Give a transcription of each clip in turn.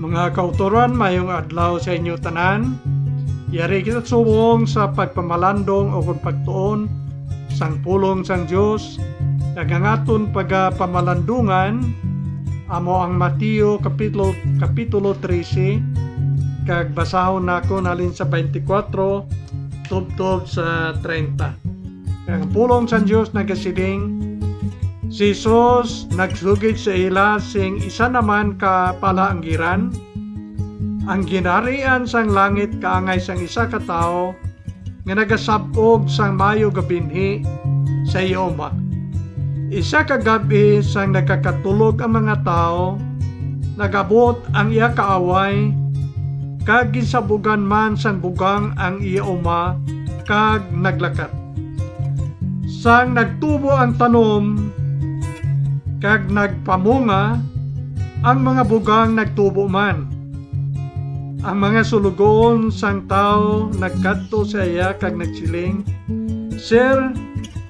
Mga kauturan, mayong adlaw sa inyo tanan. Yari kita subong sa pagpamalandong o kung pagtuon sang pulong sang Dios kag ang aton pagpamalandungan amo ang Mateo kapitulo 13 kag basahon nako nalin sa 24 tubtob sa 30. Ang pulong sang Dios nagasiling, si Jesus nagsugid sa ila sing isa naman ka palaanggiran. Ang ginarian sang langit kaangay sang isa ka tawo nga nagasabog sang mayo gabinhi sa iyoma. Isa ka gabi sang nagkakatulog ang mga tao, nagabot ang iya kaaway, kag gisabugan man sang bugang ang iyoma kag naglakat. Sang nagtubo ang tanom kag nagpamunga, ang mga bugang nagtubo man. Ang mga sulugon sang tao nagkadto sa iya kag nagsiling, "Sir,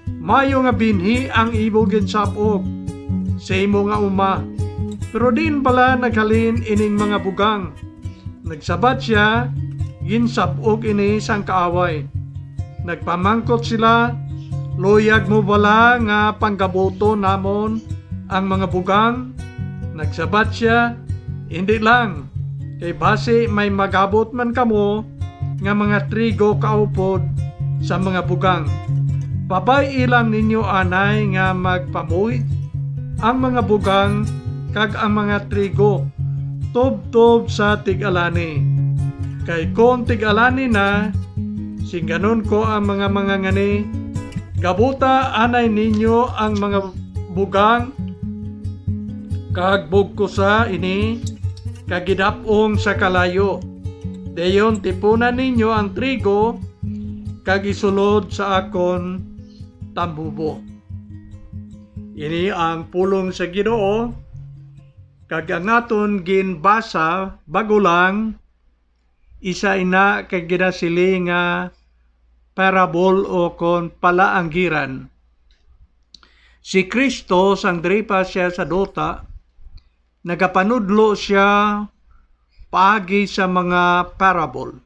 mayo nga binhi ang imo ginsabog sa imo nga uma." Pero din pala naghalin ining mga bugang. Nagsabat siya, ginsabog ini sang kaaway. Nagpamangkot sila, "Luyag mo bala nga panggabuto namon ang mga bugang?" Nagsabat siya, "Hindi lang, kay base may magabot man kamo nga mga trigo kaupod sa mga bugang. Babay ilang ninyo anay nga magpamuy ang mga bugang kag ang mga trigo tub-tub sa tig-alani. Kay kung tig-alani na, singganon ko ang mga ngani, gabuta anay ninyo ang mga bugang kag bugkusa ini kag gidapong sa kalayo. Dayon tipunan ninyo ang trigo kag isulod sa akon tambubo." Ini ang pulong sa Ginoo kag ang aton ginbasa bago lang isa ina kag ginasili nga parable o kon palaanggiran. Si Kristo sang diri pa siya sa dota, nagapanudlo siya paagi sa mga parable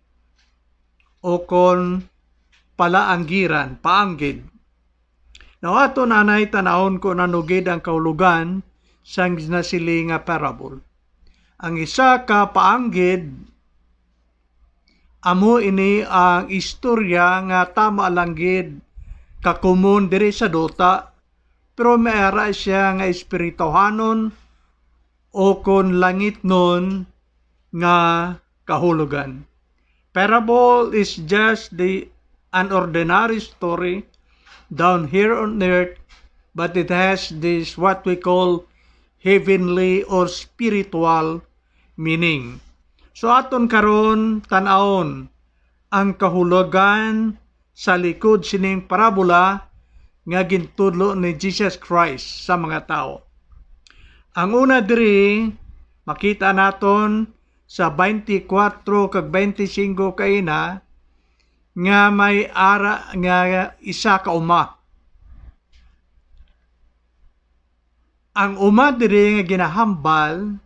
o kon palaanggiran, paanggid. Now ato nanay tanahon ko nanugid ang kaulugan sang nasili nga parable. Ang isa ka paanggid amo ini ang istorya nga tama lang gid kakumon diri sa dota, pero mayara siya nga espirituhanon o kon langit nun nga kahulugan. Parable is just an ordinary story down here on earth, but it has this what we call heavenly or spiritual meaning. So aton karon tan-awon ang kahulugan sa likod sining parabola nga gintudlo ni Jesus Christ sa mga tao. Ang una diri makita naton sa 24 kag 25 kaina nga may ara nga isa ka uma. Ang uma diri nga ginahambal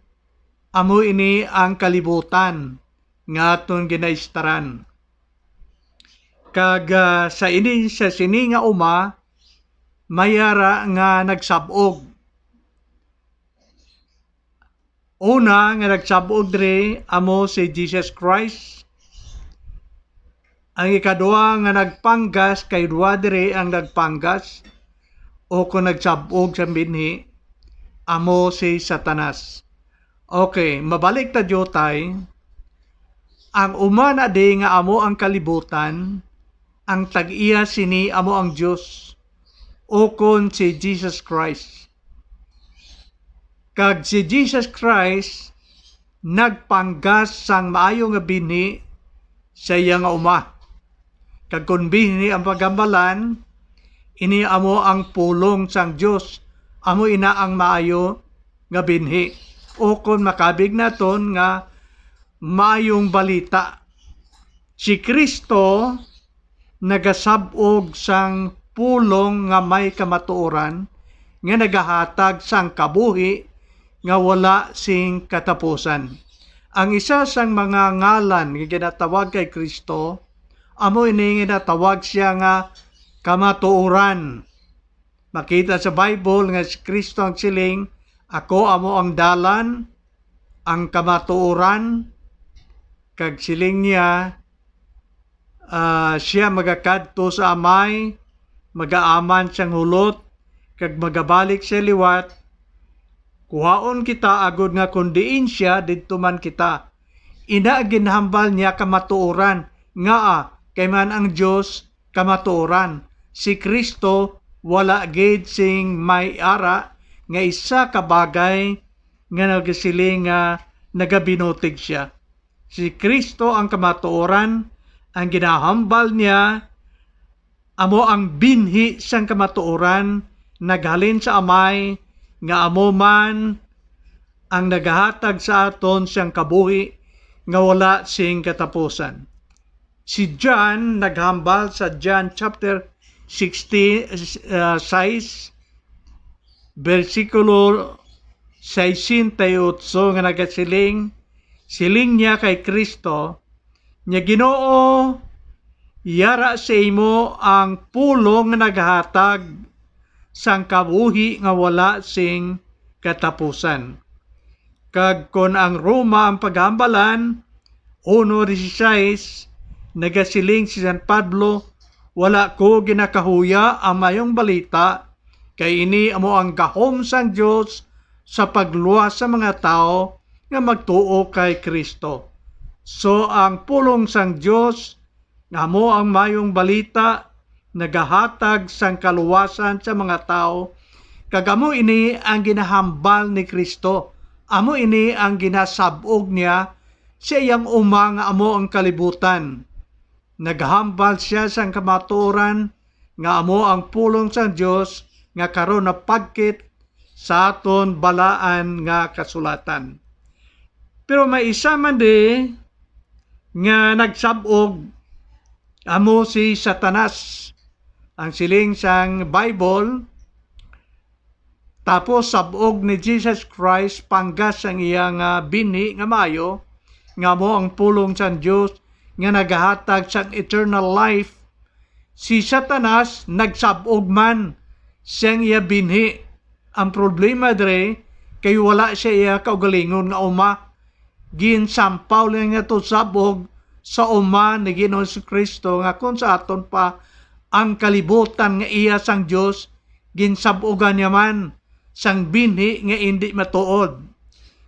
amo ini ang kalibutan nga aton ginaistaran. Kag sa sini nga uma mayara nga nagsabog. Una nga nagsabog diri amo si Jesus Christ. Ang ikaduha nga nagpanggas kay duwa diri ang nagpanggas o kung nagsabog sa binhi amo si Satanas. Okay, mabalik ta jotay. Ang uma na di nga amo ang kalibutan, ang tag-iya sini amo ang Dios o kon si Jesus Christ. Kag si Jesus Christ nagpanggas sang maayo nga binhi sa iya nga uma. Kag kun binhi ang pagambalan, ini amo ang pulong sang Dios, amo ina ang maayo nga binhi. O kung makabig naton nga maayong balita. Si Kristo nagasabog sang pulong nga may kamatuoran nga nagahatag sang kabuhi nga wala sing katapusan. Ang isa sang mga ngalan nga ginatawag kay Kristo, amo ini ginatawag siya nga kamatuoran. Makita sa Bible nga si Kristo ang siling, ako amo ang dalan, ang kamatuoran, kag siling niya, siya magakadto sa amay, magaaman siyang hulot, kag magabalik sa liwat, kuhaon kita agod nga kundiin siya, didto man kita. Ina ginhambal niya kamatuoran, nga kay man ang Dios kamatuoran. Si Kristo wala gid sing may ara nga isa ka bagay nga nagasiling nga nagabinutig siya. Si Kristo ang kamatuoran, ang ginahambal niya amo ang binhi sang kamatuoran, naghalin sa amay nga amo man ang nagahatag sa aton siyang kabuhi nga wala sing katapusan. Si John naghambal sa John chapter 6 versikulo 68 nga nagasiling, siling niya kay Kristo, nya Ginoo, yara sa imo ang pulong nga naghatag sang kabuhi nga wala sing katapusan. Kag kon ang Roma ang paghambalan, 1:16, nagasiling si San Pablo, wala ko ginakahuya ang mayong balita, kay ini amo ang gahom sang Dios sa pagluwas sa mga tao nga magtuo kay Kristo. So ang pulong sang Dios nga amo ang mayong balita, nagahatag sang kaluwasan sa mga tao, kag amo ini ang ginahambal ni Kristo. Amo ini ang ginasabog niya sa iyang uma nga amo ang kalibutan. Naghambal siya sang kamatuoran nga amo ang pulong sang Dios nga karon napagkit sa aton balaan nga kasulatan. Pero may isa man di nga nagsabog, amo si Satanas. Ang siling sang Bible, tapos sabog ni Jesus Christ panggas ang iyang binhi nga mayo, nga mo ang pulong sang Dios nga nagahatag sang eternal life. Si Satanas nagsabog man siyang iya binhi. Ang problema dre kay wala siya iya kaugalingon nga uma. Ginsampaw lang nga to sabog sa uma ni Ginoong Kristo nga kung sa aton pa ang kalibutan nga iya sang Dios, ginsabogan niya man sang binhi nga hindi matuod.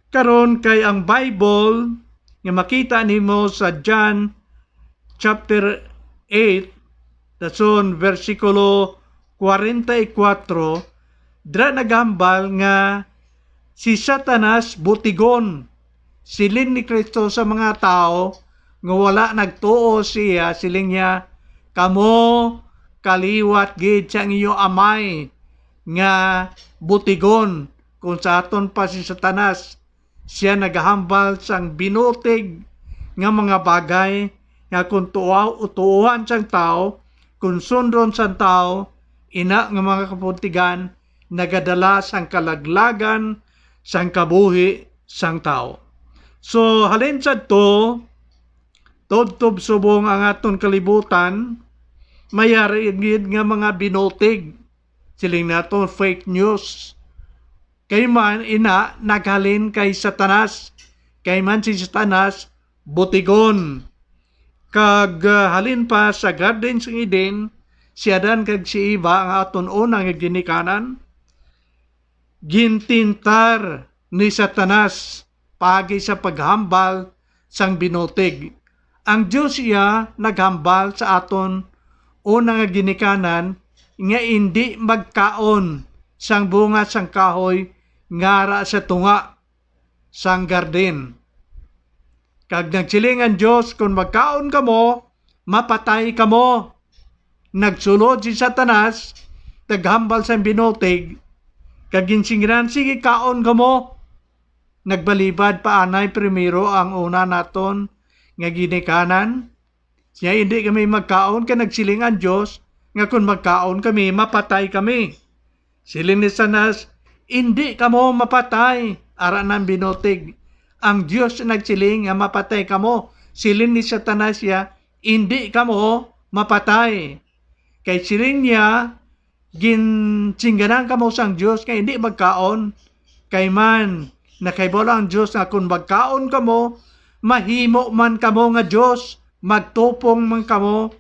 Karon kay ang Bible nga makita nimo sa John chapter 8 dason versikulo 44, dra nagambal nga si Satanas butigon silin ni Kristo sa mga tao nga wala nagtuo siya, siling niya, kamo kaliwat gid sa iyo amay nga butigon. Kung sa aton pa si Satanas, siya naghambal sang binutig nga mga bagay nga kung tuuhan sang tao, kung sundron sang tao, ina nga mga kaputigan nagadala sang kalaglagan sang kabuhi sang tao. So halin sa to, tubtob subong ang aton kalibutan, mayari gid nga mga binutig, siling naton fake news. Kay man ina naghalin kay Satanas, kay man si Satanas butigon. Kag halin pa sa Garden ng Eden, si Adan kag si Eva ang aton unang ginikanan, gintintar ni Satanas pagi sa paghambal sang binutig. Ang Diyos iya naghambal sa aton unang ginikanan nga hindi magkaon sang bunga sang kahoy ngara sa tunga sang garden. Kag nagsiling ang Diyos, kung magkaon kamo, mapatay kamo. Nagsulod si Satanas, naghambal sang binutig, kag ginsingiran, sige kaon kamo. Nagbalibad pa anay primero ang una naton nga ginikanan. Siya hindi kami magkaon, ka nagsiling ang Diyos, nga kung magkaon kami, mapatay kami. Siling ni Satanas, hindi kamo mapatay, ara ng binutig. ang Dios nagsiling nga mapatay kamo. Siling ni Satanas ya, hindi kamo mapatay. Kay siling niya, ginsingganan kamo sang Dios kay hindi magkaon. Kay man, nakaibala ang Dios nga kung magkaon kamo, mahimo man kamo nga Dios, magtupong man kamo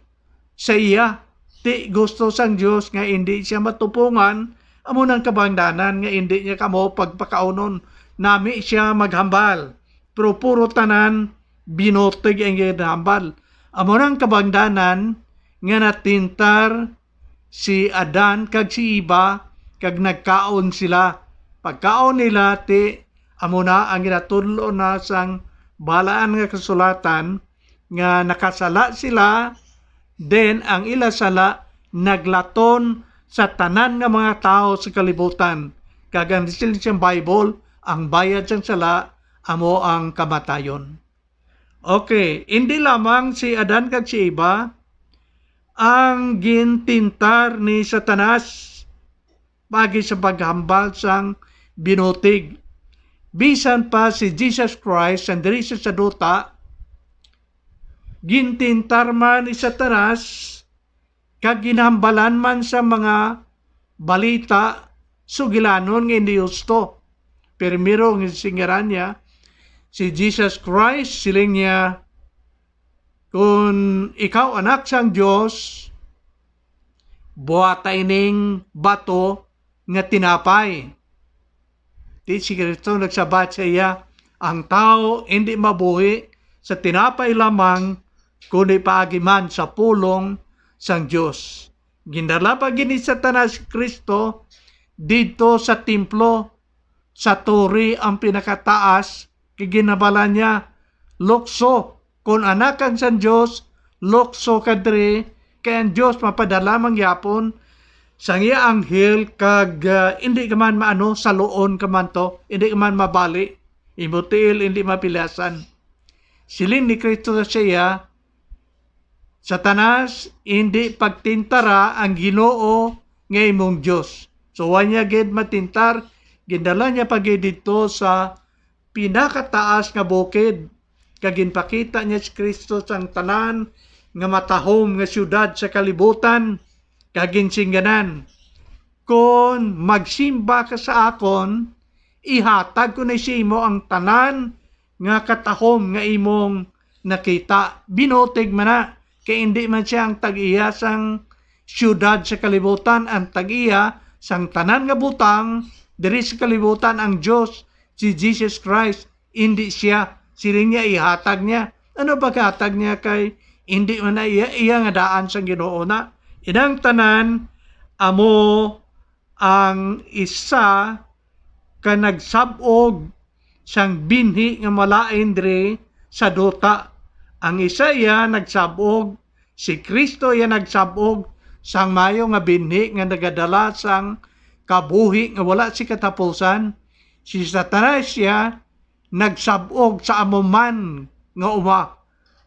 sa iya. Ti gusto sang Dios nga hindi siya matupungan, amo nang kabangdanan nga hindi niya kamo pagpakaunon. Nami siya maghambal. Pero puro tanan, binotig ang ginahambal. Amo nang kabangdanan nga natintar si Adan kag si Eva kag nagkaon sila. Pagkaon nila ti amo na ang ginatudlo na sang balaan nga kasulatan nga nakasala sila, then ang ila sala naglaton sa tanan nga mga tao sa kalibutan. Kag ang siyang Bible, ang bayad sang sala amo ang kamatayon. Okay, hindi lamang si Adan kag si Eva ang gintintar ni Satanas bagi sa paghambal sang binutig. Bisan pa si Jesus Christ ang diri sa duta, gintintar man ni Satanas kag ginhambalan man sa mga balita sugilanon nga hindi husto. Primero ng singaran niya, si Jesus Christ, siling niya, kung ikaw anak sang Diyos, buhata ining bato nga tinapay. Di si Kristo nagsabat sa iya, ang tao hindi mabuhi sa tinapay lamang, kundi paagiman sa pulong sang Diyos. Gindala pa gini Satanas Kristo dito sa templo, sa turi ang pinakataas, kiginabala niya, lokso, kung anak kang sa Diyos, lokso kadre, kaya ang Diyos mapadala mangyapon, sang iya anghel, kag hindi ka man maano, sa loon ka man to, hindi ka man mabali, imutil, hindi mapilasan. Siling ni Kristo sa siya, Satanas, hindi pagtintara ang Ginoo nga imong Diyos. So, wanya gid matintar, gindala niya pagid dito sa pinakataas nga bukid, kag ginpakita niya si Kristo sang tanan nga matahom nga syudad sa kalibutan, kag ginsingganan, kung magsimba ka sa akon, ihatag ko na si imo ang tanan nga katahom nga imong nakita. Binutig man na, kay hindi man siya ang tag-iya sang syudad sa kalibutan, ang tag-iya sang tanan nga butang diri sa kalibutan ang Diyos, si Jesus Christ, hindi siya. Siling niya ihatag niya. Ano ba katag niya kay hindi man na iya nga daan sang Ginoo na? Inang tanan amo ang isa ka nagsabog sang binhi nga malain diri sa duta. Ang isa iya nagsabog, si Kristo iya nagsabog sang mayo nga binhi nga nagadala sang kabuhi nga wala si katapusan. Si Satanas siya nagsabog sa amuman nga uma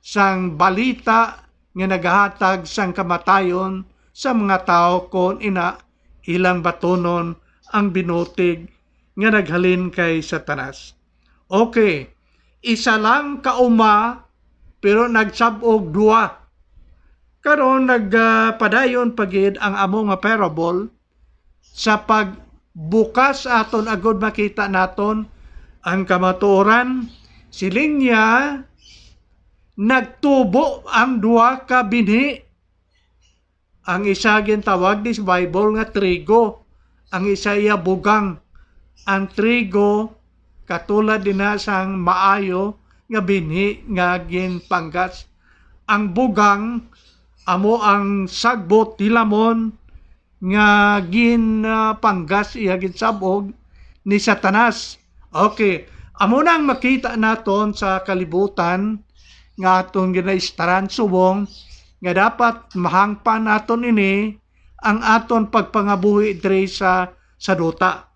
sang balita nga nagahatag sang kamatayon sa mga tao kon ina ilang batonon ang binutig nga naghalin kay Satanas. Okay, isa lang kauma pero nagsabog dua. Karon nagpadayon pagid ang amo nga parable sa pagbukas aton agud makita naton ang kamatuoran. Siling niya nagtubo ang dua ka binhi. Ang isa gintawag ni sa Bible nga trigo, ang isa iya bugang. Ang trigo katulad din na sang maayo nga binhi nga ginpanggas. Ang bugang amo ang sagbot tilamon nga ginpanggas iya ginsabog ni Satanas. Okay, amo nang makita naton sa kalibutan nga aton ginaistaran subong nga dapat mahangpan naton ini ang aton pagpangabuhi diri sa duta.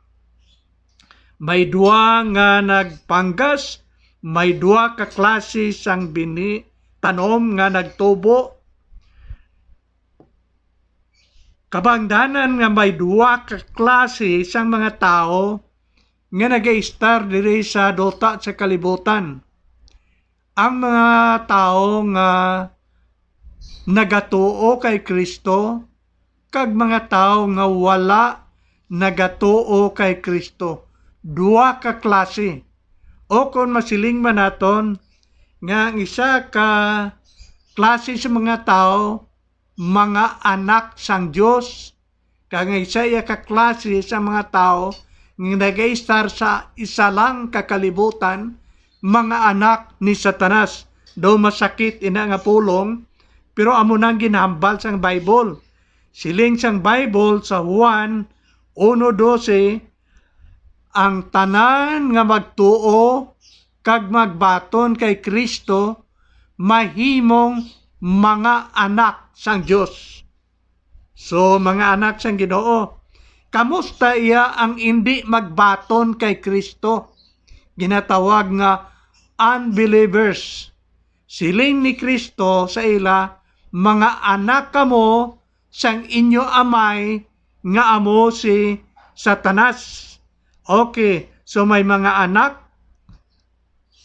May dua nga nagpanggas, may dua ka klase sang bini tanom nga nagtubo. Kabangdanan nga may dua ka klase sang mga tao nga nag-i-star diri sa dota sa kalibutan. Ang mga tao nga nagatuo kay Kristo kag mga tao nga wala nagatuo kay Kristo. Duwa ka klase. O kung masiling man naton nga ang isa ka klase sa mga tao, mga anak sang Dios, kag ang isa ka klase sa mga tao nga nag-i-star sa isa lang kakalibutan, mga anak ni Satanas. Daw masakit ina nga pulong, pero amo nang ginhambal sang Bible. Siling sang Bible sa Juan 1:12, ang tanan nga magtuo kag magbaton kay Kristo mahimong mga anak sang Dios. So mga anak sang Ginoo, kamusta iya ang hindi magbaton kay Kristo? Ginatawag nga unbelievers. Siling ni Kristo sa ila, mga anak kamo sang inyo amay nga amo si Satanas. Okay, so may mga anak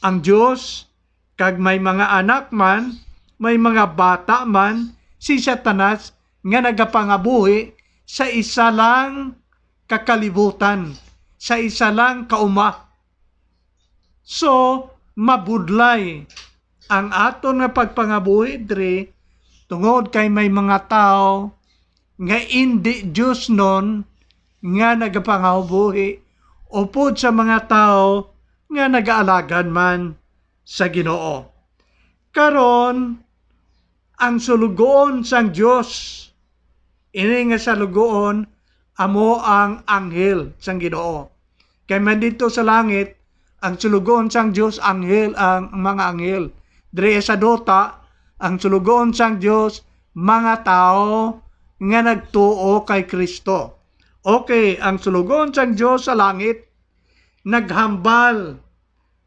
ang Diyos, kag may mga anak man, may mga bata man, si Satanas nga nagapangabuhi sa isa lang kakalibutan, sa isa lang kauma. So, mabudlay ang aton nga pagpangabuhi diri tungod kay may mga tao nga hindi Diyos nun nga nagapangabuhi upod sa mga tao nga nag-aalagan man sa Ginoo. Karon ang sulugoon sang Dios, ini nga sulugoon amo ang anghel sang Ginoo. Kay man dito sa langit ang sulugoon sang Dios anghel, ang mga anghel. Diri sa dota ang sulugoon sang Dios mga tao nga nagtuo kay Kristo. Okay, ang sulugon sang Diyos sa langit, naghambal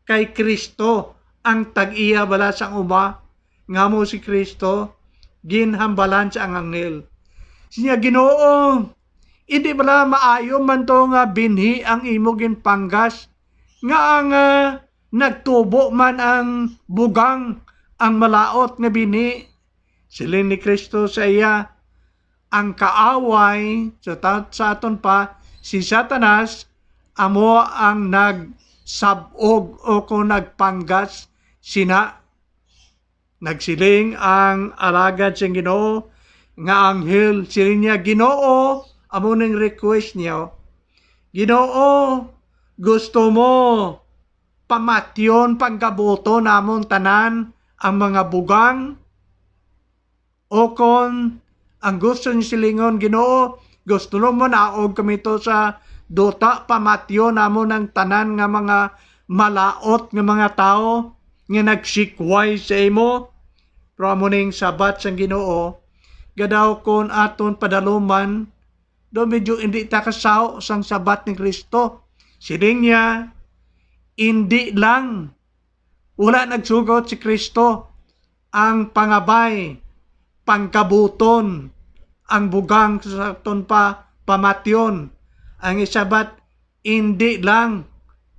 kay Kristo ang tag-iya bala sang uma, nga mo si Kristo, ginhambalan sa ang anghel. Siya Ginoo, hindi bala maayo man to nga binhi ang imo ginpanggas, nga ang nagtubo man ang bugang, ang malaot nga binhi. Siling ni Kristo sa iya, ang kaaway sa aton pa si Satanas amo ang nagsabog o kung nagpanggas sina. Nagsiling ang alagad siyang Ginoo nga anghel, siling niya, Ginoo, amo ning request niya, Ginoo, gusto mo pamatyon panggabuto namon tanan ang mga bugang, o kon ang gusto ni silingon, Ginoo, gusto mo naog kami to sa dota pamatyo namo ng tanan nga mga malaot nga mga tao nga nagsikway sa imo. Pero amo ning sabat sang Ginoo, gadaw kon aton padaluman, do medyo hindi ta kasaw sang sabat ni Kristo. Siling niya, hindi lang wala nagsugot si Kristo ang pangabay, pangkabuton, ang bugang sa aton pa pamatyon. Ang isabat, hindi lang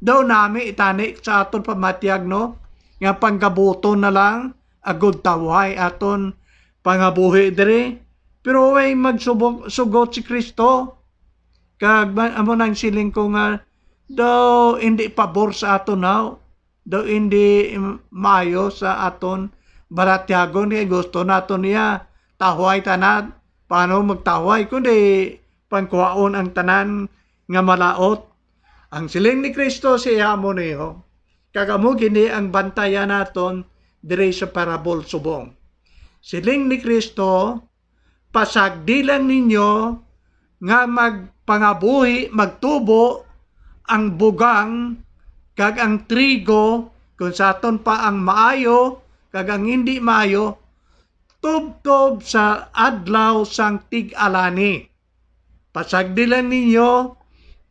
daw nami itani sa aton pamatyag, no? Nga pangkabuton na lang, agud tawhay aton pangabuhi diri. Pero way magsugot si Kristo. Kag amo nang siling ko nga, daw hindi pabor sa aton now. Daw hindi maayo sa aton baratyagon, kaya gusto naton niya tahuay tanan. Paano magtahuay kundi pangkuhaon ang tanan nga malaot. Ang siling ni Kristo siya mo niyo, kagamo gini ang bantayan naton diri sa parabol subong. Siling ni Kristo, pasagdi lang ninyo nga magpangabuhi, magtubo ang bugang kag ang trigo, kung sa aton pa ang maayo kag ang hindi maayo, tubtob sa adlaw sang tig-alani. Pasagdi lang ninyo,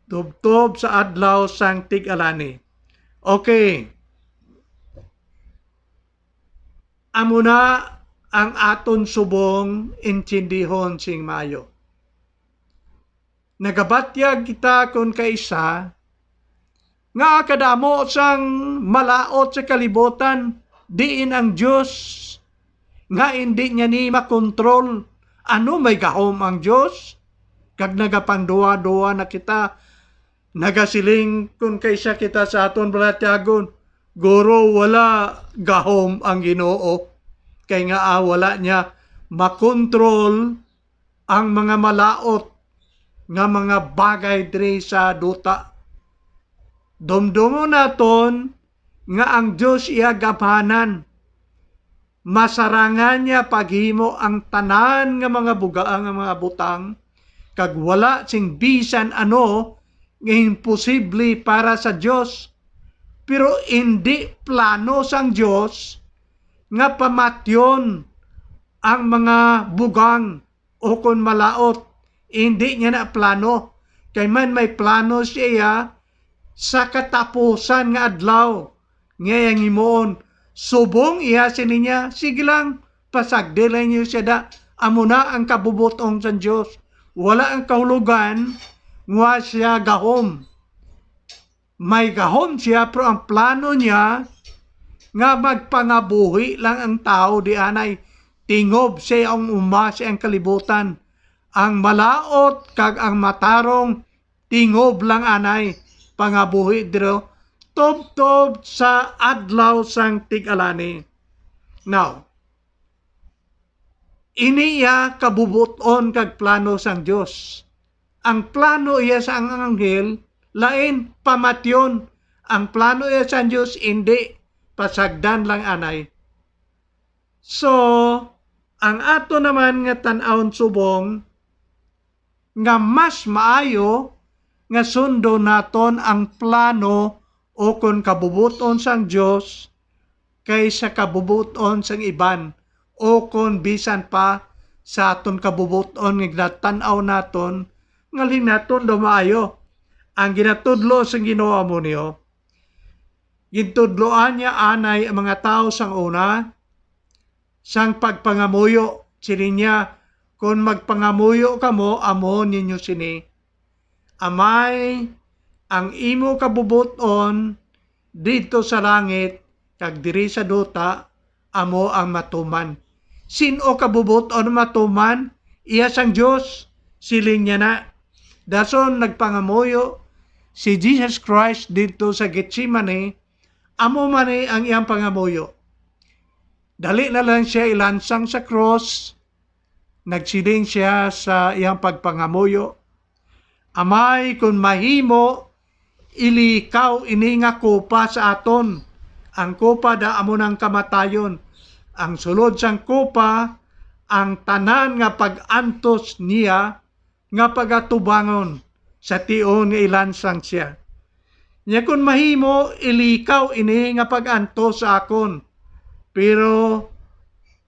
tubtob sa adlaw sang tig-alani. Okay. Amo na ang aton subong intindihon sing maayo. Nagabatyag kita kung kaisa nga kadamo sang malaot sa kalibutan, diin ang Diyos, nga hindi niya ni makontrol. Ano may gahom ang Diyos? Kag nagapangduwa-duwa na kita, nagasiling kung kaysa kita sa aton balatyagon, Guro, wala gahom ang Ginoo. Kay nga wala niya makontrol ang mga malaot nga mga bagay diri sa duta. Dumdumo naton nga ang Diyos iya gaphanan. Masarangan niya paghimo ang tanan nga mga bugaang nga mga butang, kag wala sing bisan ano nga imposible para sa Diyos. Pero hindi plano sang Diyos nga pamatyon ang mga bugang o kon malaot. Hindi niya na plano. Kay man may plano siya sa katapusan nga adlaw. Ngayang imoon, subong iya sininya, sige lang, pasagdilan niyo siya da. Amo na ang kabubutong sa Diyos. Wala ang kahulugan, nga siya gahom. May gahom siya, pero ang plano niya, nga magpangabuhi lang ang tao di anay. Tingob siya ang umasi ang kalibutan. Ang malaot kag ang matarong, tingob lang anay. Pangabuhi diro, tob-tob sa adlaw sang tig-alani. Now, iniya kabubuton kag plano sang Dios. Ang plano iya sa ang anghel, lain pamatyon. Ang plano iya sa Dios, hindi pasagdan lang anay. So, ang ato naman nga tan-awon subong, nga mas maayo nga sundo naton ang plano o kon kabubuton sang Dios kaysa kabubuton sang iban o kon bisan pa sa aton kabubuton nga tan-aw naton nga linaton do maayo. Ang ginatudlo sang Ginoo mo niyo, gintudloan niya anay ang mga tao sang una sang pagpangamuyo. Sini niya, kung magpangamuyo kamo, amo ninyo sini. Amay, ang imo kabubuton dito sa langit, kag diri sa duta, amo ang matuman. Sino kabubuton matuman? Iya sang Diyos, siling niya na. Dason nagpangamuyo, si Jesus Christ dito sa Getsemane, amo man ang iyang pangamuyo. Dali na lang siya ilansang sa cross, nagsiling siya sa iyang pagpangamuyo. Amay, kung mahimo, ilikaw ini nga kopa sa aton. Ang kopa da amo ng kamatayon. Ang sulod sang kopa, ang tanan nga pag-antos niya, nga pagatubangon sa tion nga ilansang siya. Nya kung mahimo, ilikaw ini nga pag-antos sa akon. Pero,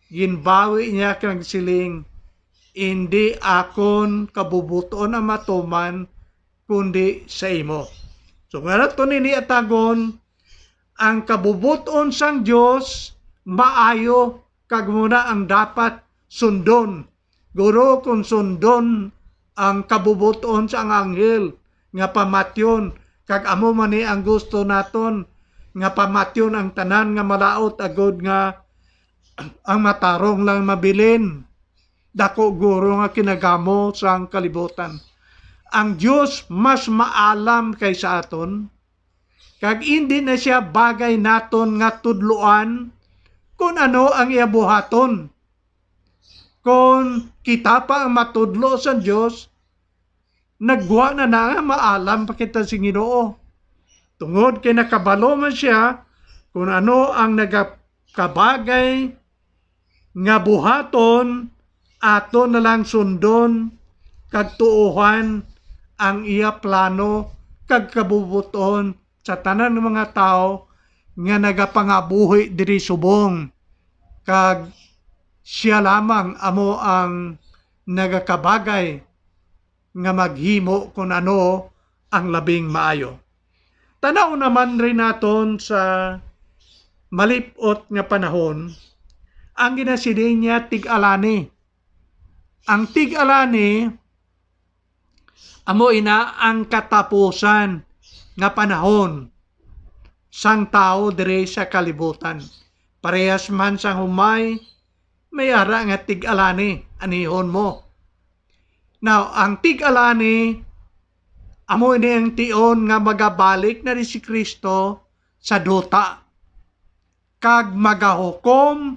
ginbawi niya kang siling, hindi akon kabubuton ang matuman, kundi sa imo. So nga nato nini atagon, ang kabubuton sang Dios maayo kag muna ang dapat sundon. Guro kung sundon ang kabubuton sa ang anghel nga pamatyon, kag amo man ni ang gusto naton nga pamatyon ang tanan nga malaot agod nga ang matarong lang mabilin. Dako guro nga kinagamo sa kalibutan. Ang Diyos mas maalam kaysa aton, kag hindi na siya bagay naton nga tudloan kung ano ang iabuhaton. Kung kita pa ang matudlo sa Diyos, nagwa na nga maalam pa kita sa Ginoo. Tungod kay nakabalo man siya kung ano ang nagakabagay nga buhaton, ato na lang sundon kag tuuhan ang iya plano kag kabubuton sa tanan ng mga tao nga nagapangabuhi diri subong, kag siya lamang amo ang nagakabagay nga maghimo kung ano ang labing maayo. Tanaw naman rin naton sa malipot nga panahon ang ginasiling niya tig-alani. Ang tig-alani, amo ina ang katapusan nga panahon. sang tao dire sa kalibutan. Parehas man sang humay, may ara nga tig-alani, anihon mo. Now, ang tig-alani, amo ini ang tion nga magabalik na rin si Kristo sa duta. Kag magahukom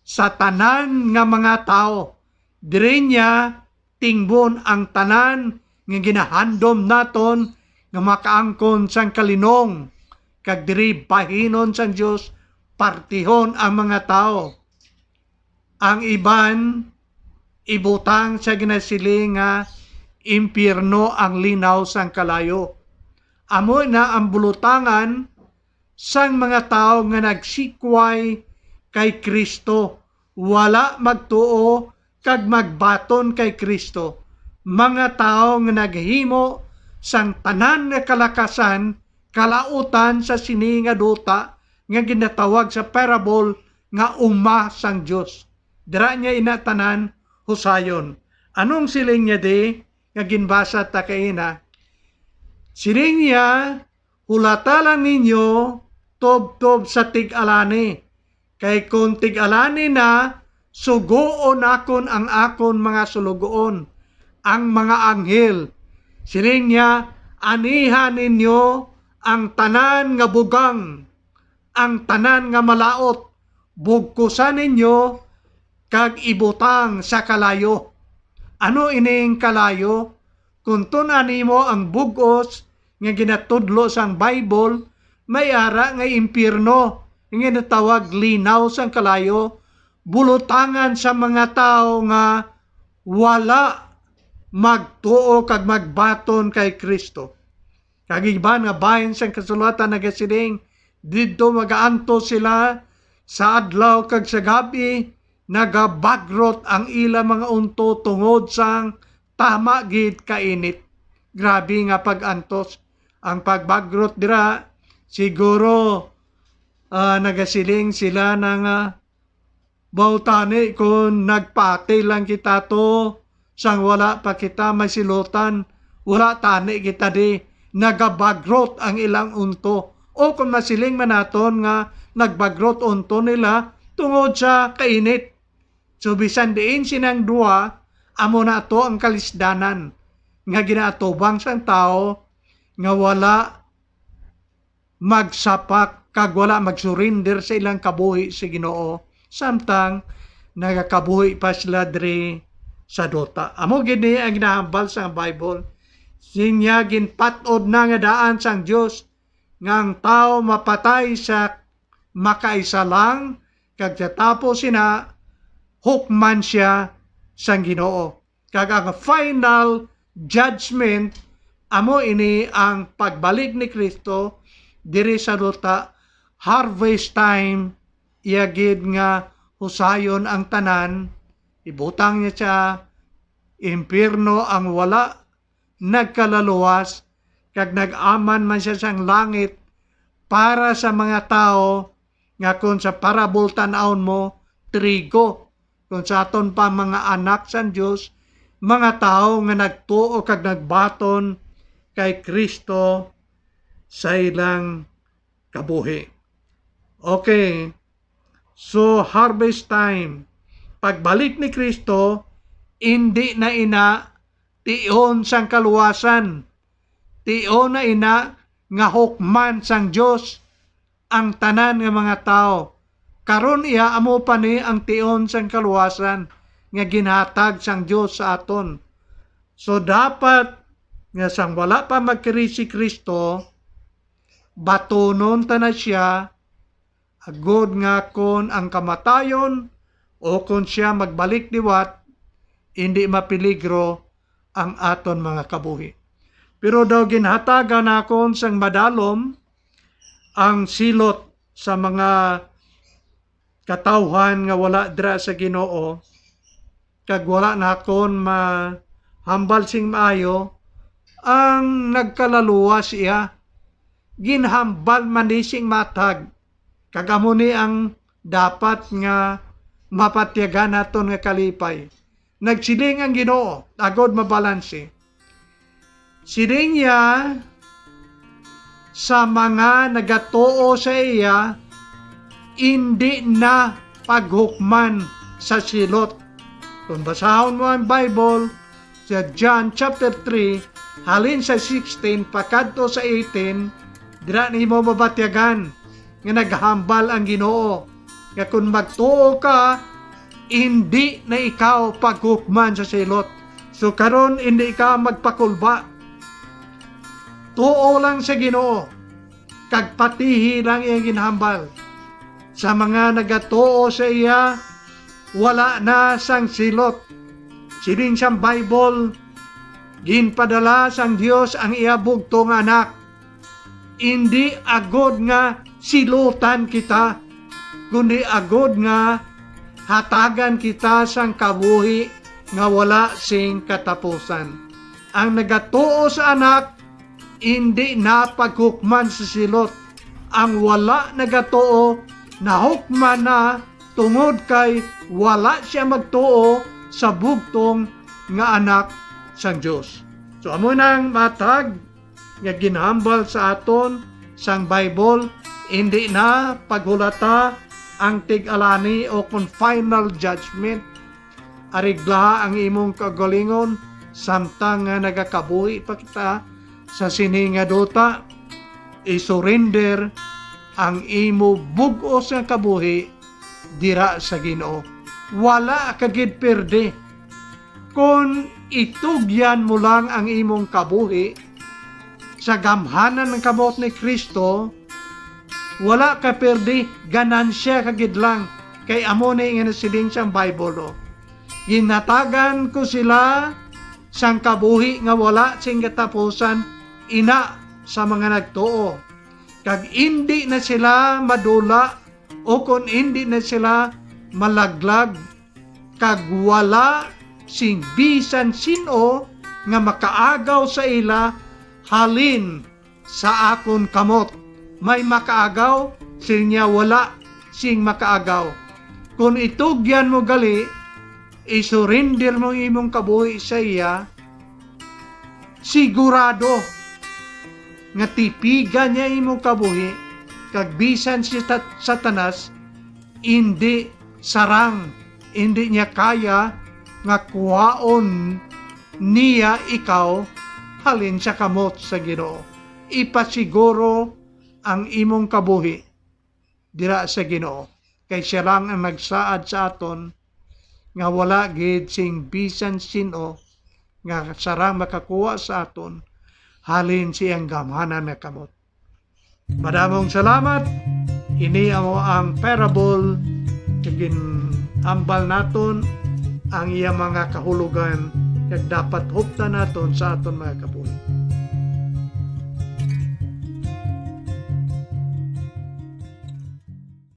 sa tanan nga mga tao. Dire niya tingbon ang tanan nga ginahandom naton nga makaangkon sang kalinong. Kag diri bahinon sang Dios partihon ang mga tao. Ang iban ibutang sa ginasiling nga impyerno ang linaw sang kalayo. Amo na ang bulutangan sang mga tao nga nagsikway kay Kristo, wala magtuo kag magbaton kay Kristo. Mga tao nga naghimo sang tanan nga kalakasan, kalautan sa sini nga duta nga ginatawag sa parable nga uma sang Dios. Dira niya inatanan husayon. Anong siling niya di nga ginbasa ta kaina? Siling niya, hulata lang ninyo tob-tob sa tig-alani. Kay kung tig-alani na, sugoon akon ang akon mga sulugoon, ang mga anghel. Siling niya, anihan ninyo ang tanan nga bugang, ang tanan nga malaot, bugkusan ninyo, kag ibutang sa kalayo. Ano ining kalayo? Kung tunani mo ang bugos nga ginatudlo sang Bible, may ara nga impyerno nga natawag linaw sang kalayo, bulutangan sa mga tao nga wala magtuo kag magbaton kay Kristo. Kag iban nga bahin sang kasulatan nagasiling, didto magaanto sila sa adlaw kag sa gabi, nagabagrot ang ila mga unto tungod sang tama gid kainit. Grabe nga pag-antos. Ang pagbagrot dira, siguro nagasiling sila ng bautani kung nagpati lang kita to, sang wala pa kita may silutan, wala tani kita di, nagabagrot ang ilang unto. O kung masiling manaton nga nagbagrot unto nila tungod sa kainit. So bisan diin sinang duwa, amo na to ang kalisdanan nga ginaatubang sang tao nga wala magsapak kag wala magsurinder sa ilang kabuhi sa Ginoo, samtang nagakabuhi pa sila diri sa duta. Amo gini ang ginahambal sa Bible. Sinya ginpatod na nga daan sang Dios nga ang tao mapatay sa makaisa lang, kag tapos sina hukman siya sang Ginoo. Kag ang final judgment, amo ini ang pagbalik ni Kristo diri sa duta, harvest time, iyagid nga husayon ang tanan, ibutang niya siya impyerno ang wala nagkalaluwas, kag nag-aman man siya sang langit para sa mga tao nga kung sa parable tan-awon mo trigo, kung sa aton pa mga anak sa Dios, mga tao nga nagtuo kag nagbaton kay Kristo sa ilang kabuhi. Okay, so harvest time, pagbalik ni Kristo, hindi na ina tion sang kaluwasan, tion na ina nga hukman sang Dios ang tanan nga mga tao. Karon iya amo pa ni ang tion sang kaluwasan nga ginhatag sang Dios sa aton. So dapat nga sang wala pa magkiri si Kristo, batonon ta na siya, agod nga kon ang kamatayon o kon siya magbalik liwat, hindi mapiligro ang aton mga kabuhi. Pero daw ginhatagan nakon sang madalom ang silot sa mga katawhan nga wala dira sa Ginoo, kag wala nakon mahambal sing maayo, ang nagkalaluwas siya, ginhambal man di sing matag, kag amo ni ang dapat nga mapatyagan naton nga kalipay. Nagsiling ang Ginoo, agod mabalanse. Siling niya, sa mga nagatuo sa iya, hindi na paghukman sa silot. Kung basahon mo ang Bible sa John chapter 3, halin sa 16 pakadto sa 18, dira nimo mabatyagan nga naghambal ang Ginoo nga kung magtuo ka, hindi na ikaw paghukman sa silot. So karon hindi ka magpakulba, tuo lang sa Ginoo, kag patihi lang iyang ginhambal. Sa mga nagatuo sa iya, wala na sang silot. Siling sa Bible, ginpadala sang Dios ang iya bugtong anak. Hindi agod nga silutan kita, kundi agod nga hatagan kita sang kabuhi nga wala sing katapusan. Ang nagatuo sa anak, hindi na paghukman sa silot. Ang wala nagatuo, nahukman na tungod kay wala siya magtuo sa bugtong nga anak sang Dios. So amo nang matag nga ginhambal sa aton sang Bible, hindi na paghulata ang tig-alani o kung final judgment. Arigla ang imong kagalingon samtang nga nagakabuhi pa kita sa sininga duta, i-surrender ang imo bug-os nga kabuhi dira sa Ginoo. Wala kagid perde. Kung itugyan mo lang ang imong kabuhi sa gamhanan ng kamot ni Kristo, wala ka perde, ganansya kagid lang. Kay amo ni nga nasiling siyang Bible. Ginatagan ko sila sang kabuhi nga wala sing katapusan, ina sa mga nagtuo. Kag hindi na sila madula o kung hindi na sila malaglag, kag wala sing bisan sino nga makaagaw sa ila halin sa akon kamot. May makaagaw, sinya wala sing makaagaw. Kung itugyan mo gali, isurrender mo imong kabuhi sa iya, sigurado nga tipigan niya imong kabuhi, kag bisan si Satanas, hindi sarang, hindi niya kaya nga kuhaon niya ikaw halin sa kamot sa Ginoo. Ipasiguro ang imong kabuhi dira sa Ginoo, kay siya lang ang nagsaad sa aton nga wala gid sing bisan sino nga sarang makakuha sa aton halin siyang gamhanan na kamot. Madamong salamat. Ini ang parable kagin ambal naton ang iya mga kahulugan kag dapat huptan naton sa aton mga kabuhi.